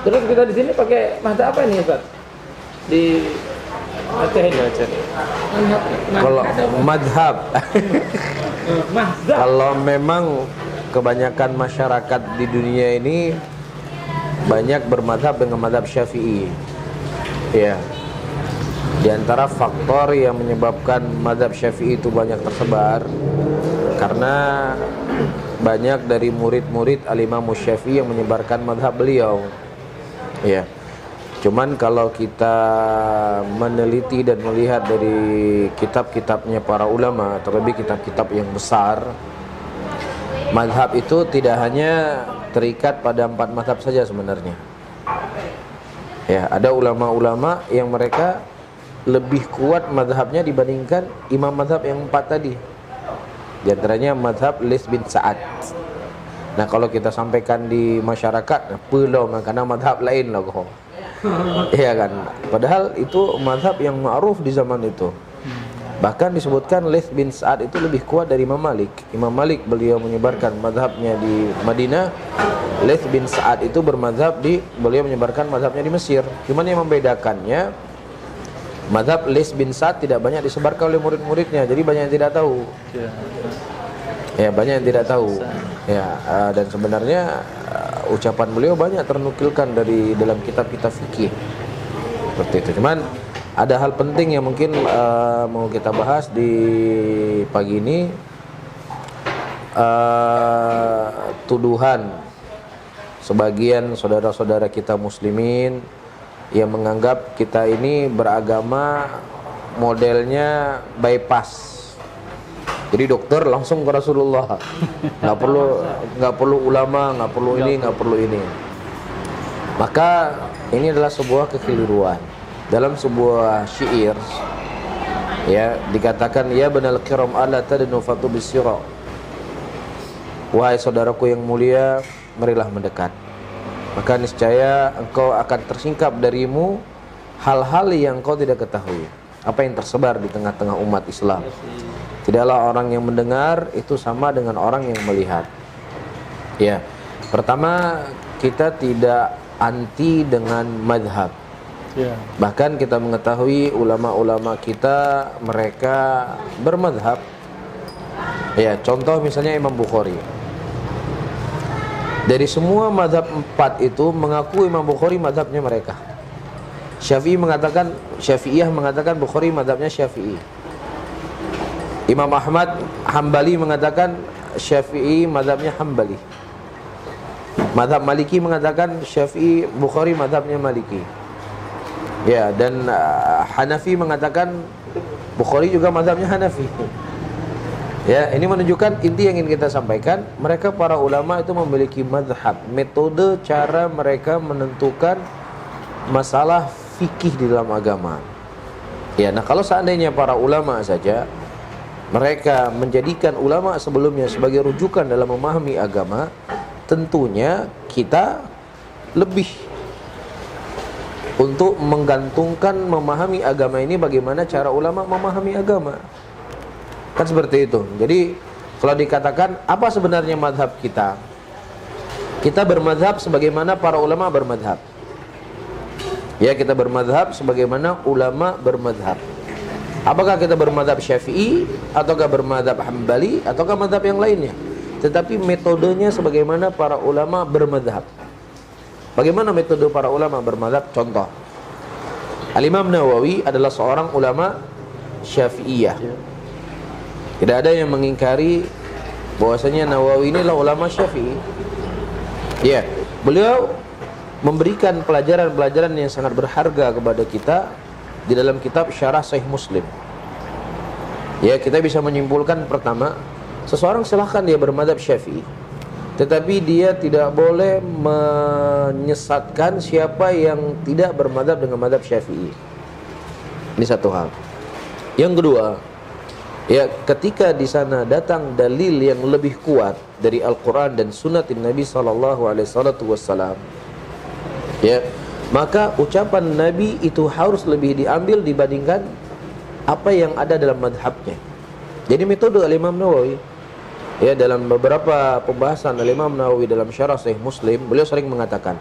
Terus kita di sini pakai mazhab apa ini Ustaz? Di Aceh ini. Kalau madhab, Mazhab. kalau memang kebanyakan masyarakat di dunia ini banyak bermadhab dengan madhab Syafi'i. Ya. Di antara faktor yang menyebabkan madhab Syafi'i itu banyak tersebar karena banyak dari murid-murid Al-Imam Syafi'i yang menyebarkan madhab beliau. Ya. Cuman kalau kita meneliti dan melihat dari kitab-kitabnya para ulama, terlebih kitab-kitab yang besar, madhab itu tidak hanya terikat pada 4 madhab saja sebenarnya. Ya, ada ulama-ulama yang mereka lebih kuat madhabnya dibandingkan imam madhab yang 4 tadi. Di antaranya madhab Lis bin Sa'ad. Nah, kalau kita sampaikan di masyarakat, pelong karena madhab lain lah kok. Iya kan? Padahal itu madhab yang ma'ruf di zaman itu. Bahkan disebutkan Lis bin Sa'ad itu lebih kuat dari Imam Malik. Imam Malik beliau menyebarkan madhabnya di Madinah. Lis bin Sa'ad itu bermadhab beliau menyebarkan madhabnya di Mesir. Cuman yang membedakannya, madhab Lis bin Sa'ad tidak banyak disebarkan oleh murid-muridnya. Jadi banyak yang tidak tahu. Ya, banyak yang tidak tahu. Ya, dan sebenarnya ucapan beliau banyak ternukilkan dari dalam kitab-kitab fikih. Seperti itu. Cuman ada hal penting yang mungkin mau kita bahas di pagi ini, tuduhan sebagian saudara-saudara kita muslimin yang menganggap kita ini beragama modelnya bypass. Jadi dokter langsung ke Rasulullah, nggak perlu ulama, nggak perlu ini, nggak perlu ini. Maka ini adalah sebuah kekeliruan. Dalam sebuah syair, ya dikatakan, ya banal kiram ala tadnu fatu bisira. Wahai saudaraku yang mulia, marilah mendekat. Maka niscaya engkau akan tersingkap darimu hal-hal yang engkau tidak ketahui. Apa yang tersebar di tengah-tengah umat Islam. Tidaklah orang yang mendengar itu sama dengan orang yang melihat. Ya, pertama kita tidak anti dengan madhab. Bahkan kita mengetahui ulama-ulama kita mereka bermadhab. Ya, contoh misalnya Imam Bukhari. Dari semua madhab 4 itu mengaku Imam Bukhari madhabnya mereka. Syafi'iyah mengatakan Bukhari madhabnya Syafi'i. Imam Ahmad Hambali mengatakan Syafi'i madhabnya Hambali. Madhab Maliki mengatakan Syafi'i Bukhari madhabnya Maliki. Ya, dan Hanafi mengatakan Bukhari juga madhabnya Hanafi. Ya, ini menunjukkan inti yang ingin kita sampaikan. Mereka para ulama itu memiliki madhab, metode cara mereka menentukan masalah fikih di dalam agama. Ya, nah kalau seandainya para ulama saja mereka menjadikan ulama sebelumnya sebagai rujukan dalam memahami agama, tentunya kita lebih untuk menggantungkan memahami agama ini bagaimana cara ulama memahami agama. Kan seperti itu. Jadi kalau dikatakan apa sebenarnya madhab kita, kita bermadhab sebagaimana para ulama bermadhab. Ya, kita bermadhab sebagaimana ulama bermadhab. Apakah kita bermadhab Syafi'i, ataukah bermadhab Hambali, ataukah madhab yang lainnya. Tetapi metodenya sebagaimana para ulama bermadhab. Bagaimana metode para ulama bermadhab? Contoh, Al-Imam Nawawi adalah seorang ulama Syafi'iyah. Tidak ada yang mengingkari bahwasanya Nawawi ini adalah ulama Syafi'i. Ya, beliau memberikan pelajaran-pelajaran yang sangat berharga kepada kita di dalam kitab Syarah Sahih Muslim. Ya, kita bisa menyimpulkan pertama, seseorang silahkan dia bermadhab Syafi'i, tetapi dia tidak boleh menyesatkan siapa yang tidak bermadhab dengan madhab Syafi'i. Ini satu hal. Yang kedua, ya, ketika di sana datang dalil yang lebih kuat dari Al-Quran dan Sunnatin Nabi SAW, ya, maka ucapan Nabi itu harus lebih diambil dibandingkan apa yang ada dalam madhabnya. Jadi metode Al-Imam Nawawi, ya, dalam beberapa pembahasan Al-Imam Nawawi dalam Syarah Sahih Muslim, beliau sering mengatakan,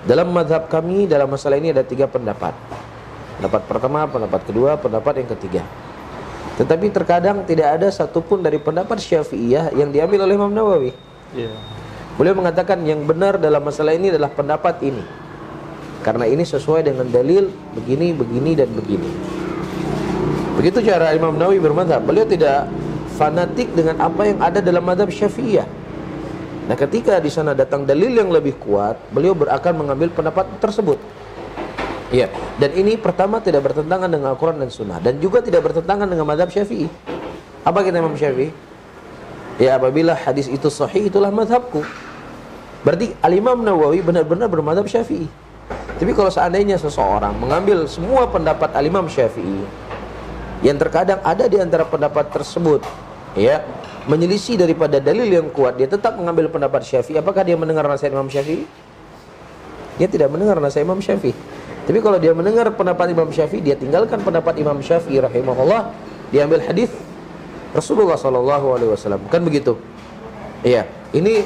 dalam mazhab kami dalam masalah ini ada 3 pendapat. Pendapat pertama, pendapat kedua, pendapat yang ketiga. Tetapi terkadang tidak ada satupun dari pendapat Syafi'iyah yang diambil oleh Imam Nawawi. Beliau mengatakan yang benar dalam masalah ini adalah pendapat ini, karena ini sesuai dengan dalil begini, begini, dan begini. Begitu cara Imam Nawawi bermadzhab. Beliau tidak fanatik dengan apa yang ada dalam mazhab Syafi'iyah. Nah, ketika di sana datang dalil yang lebih kuat, beliau akan mengambil pendapat tersebut. Ya, dan ini pertama tidak bertentangan dengan Al-Quran dan Sunnah, dan juga tidak bertentangan dengan mazhab Syafi'i. Apa kata Imam Syafi'i? Ya, apabila hadis itu sahih, itulah mazhabku. Berarti Al-Imam Nawawi benar-benar bermazhab Syafi'i. Tapi kalau seandainya seseorang mengambil semua pendapat Al-Imam Syafi'i, yang terkadang ada di antara pendapat tersebut, ya, menyelisih daripada dalil yang kuat, dia tetap mengambil pendapat Syafi'i, apakah dia mendengar nasihat Imam Syafi'i? Dia tidak mendengar nasihat Imam Syafi'i. Tapi kalau dia mendengar pendapat Imam Syafi'i, dia tinggalkan pendapat Imam Syafi'i rahimahullah, dia ambil hadis Rasulullah SAW. Kan begitu? Iya, ini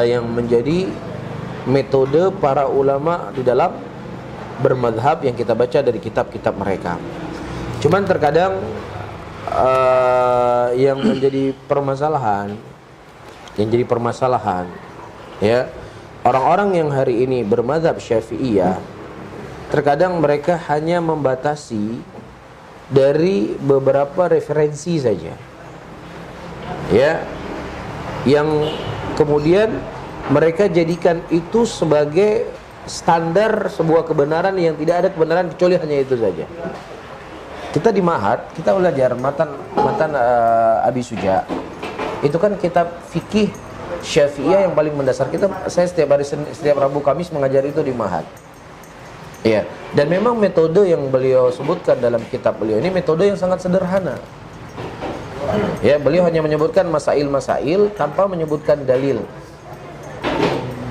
yang menjadi metode para ulama di dalam bermadhab yang kita baca dari kitab-kitab mereka. Cuman terkadang yang menjadi permasalahan, ya, orang-orang yang hari ini bermadzhab Syafi'iyah, terkadang mereka hanya membatasi dari beberapa referensi saja, ya, yang kemudian mereka jadikan itu sebagai standar sebuah kebenaran yang tidak ada kebenaran kecuali hanya itu saja. Kita di Ma'had, kita belajar matan Abi Suja. Itu kan kitab fikih Syafi'iyah yang paling mendasar. Saya setiap Rabu Kamis mengajar itu di Ma'had. Iya, dan memang metode yang beliau sebutkan dalam kitab beliau ini metode yang sangat sederhana. Ya, beliau hanya menyebutkan masail-masail tanpa menyebutkan dalil.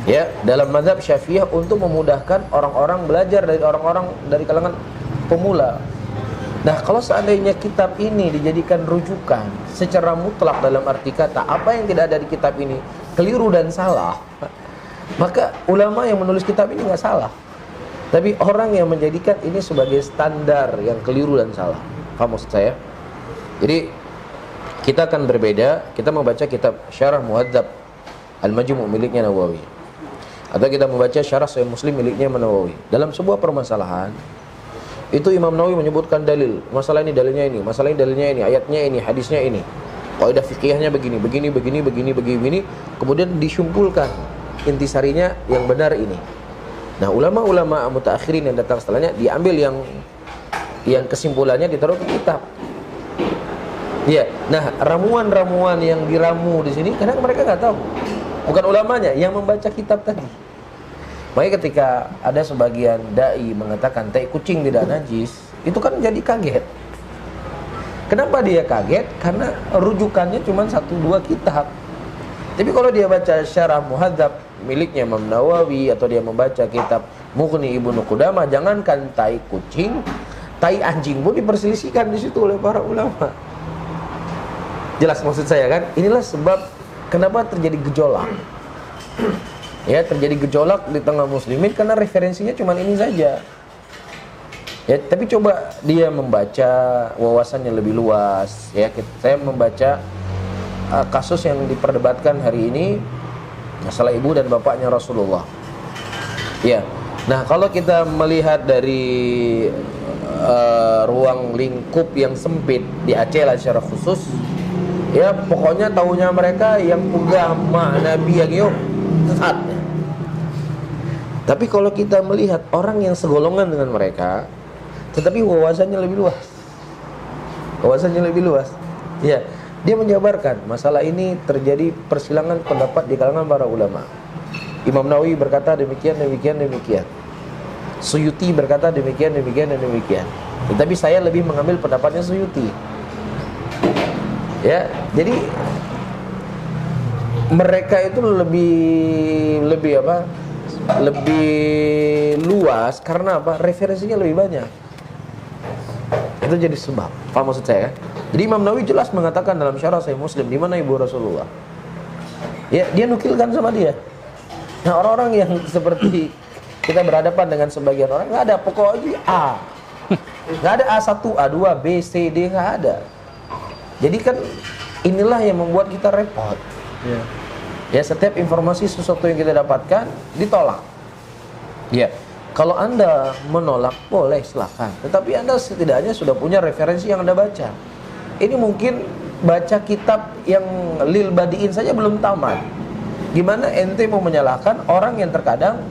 Ya, dalam mazhab Syafi'iyah untuk memudahkan orang-orang belajar dari kalangan pemula. Nah, kalau seandainya kitab ini dijadikan rujukan secara mutlak dalam arti kata apa yang tidak ada di kitab ini keliru dan salah, maka ulama yang menulis kitab ini nggak salah. Tapi orang yang menjadikan ini sebagai standar yang keliru dan salah. Paham maksud saya? Jadi kita akan berbeda. Kita membaca kitab Syarah Muhadzab Al-Majmu' miliknya Nawawi, atau kita membaca Syarah Sahih Muslim miliknya Nawawi. Dalam sebuah permasalahan itu Imam Nawawi menyebutkan dalil, masalah ini dalilnya ini, masalah ini dalilnya ini, ayatnya ini, hadisnya ini, kaidah fikihnya begini, kemudian disimpulkan intisarinya yang benar ini. Nah, ulama-ulama mutaakhirin yang datang setelahnya diambil yang kesimpulannya ditaruh ke kitab. Ya, nah ramuan-ramuan yang diramu di sini kadang mereka nggak tahu, bukan ulamanya yang membaca kitab tadi. Makanya ketika ada sebagian dai mengatakan tai kucing tidak najis, itu kan jadi kaget. Kenapa dia kaget? Karena rujukannya cuma 1-2 kitab. Tapi kalau dia baca Syarah Muhadzab miliknya Imam Nawawi, atau dia membaca kitab Mughni Ibnu Qudamah, jangankan tai kucing, tai anjing pun diperselisihkan di situ oleh para ulama. Jelas maksud saya kan? Inilah sebab kenapa terjadi gejolak. Ya, terjadi gejolak di tengah muslimin karena referensinya cuma ini saja. Ya, tapi coba dia membaca, wawasannya lebih luas. Ya, saya membaca kasus yang diperdebatkan hari ini, masalah ibu dan bapaknya Rasulullah. Ya, nah kalau kita melihat dari ruang lingkup yang sempit di Aceh lah secara khusus, ya pokoknya tahunya mereka yang udah Nabi yang yuk sesat. Tapi kalau kita melihat orang yang segolongan dengan mereka, tetapi wawasannya lebih luas, ya, dia menjabarkan masalah ini terjadi persilangan pendapat di kalangan para ulama. Imam Nawawi berkata demikian. Suyuti berkata demikian. Tetapi saya lebih mengambil pendapatnya Suyuti. Ya, jadi mereka itu lebih luas karena apa? Referensinya lebih banyak. Itu jadi sebab. Paham maksud saya? Jadi Imam Nawawi jelas mengatakan dalam Syarah Sahih Muslim di mana ibu Rasulullah. Ya, dia nukilkan sama dia. Nah, orang-orang yang seperti kita berhadapan dengan sebagian orang, nggak ada pokoknya A. Nggak ada A1, A2, B, C, D, nggak ada. Jadi kan inilah yang membuat kita repot. Ya, setiap informasi sesuatu yang kita dapatkan ditolak. Ya, kalau Anda menolak boleh silakan. Tetapi Anda setidaknya sudah punya referensi yang Anda baca. Ini mungkin baca kitab yang lil badiin saja belum tamat. Gimana ente mau menyalahkan orang yang terkadang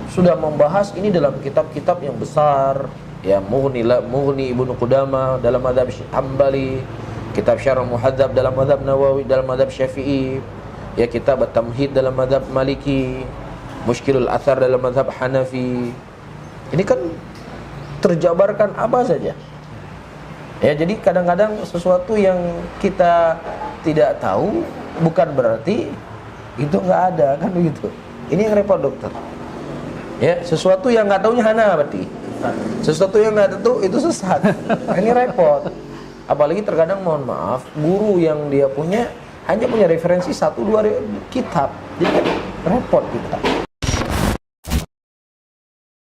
sudah membahas ini dalam kitab-kitab yang besar, ya Mughni Ibnu Qudamah dalam mazhab Hambali, kitab Syarh Muhadzab dalam mazhab Nawawi, dalam mazhab Syafi'i, ya kitab At-Tamhid dalam mazhab Maliki, Mushkilul Athar dalam mazhab Hanafi. Ini kan terjabarkan apa saja. Ya, jadi kadang-kadang sesuatu yang kita tidak tahu bukan berarti itu nggak ada, kan begitu. Ini yang repot dokter. Ya, sesuatu yang nggak tahunya hana berarti. Sesuatu yang nggak tahu itu sesat. Nah, ini repot. Apalagi terkadang mohon maaf, guru yang dia punya hanya punya referensi 1-2 kitab. Jadi repot kita.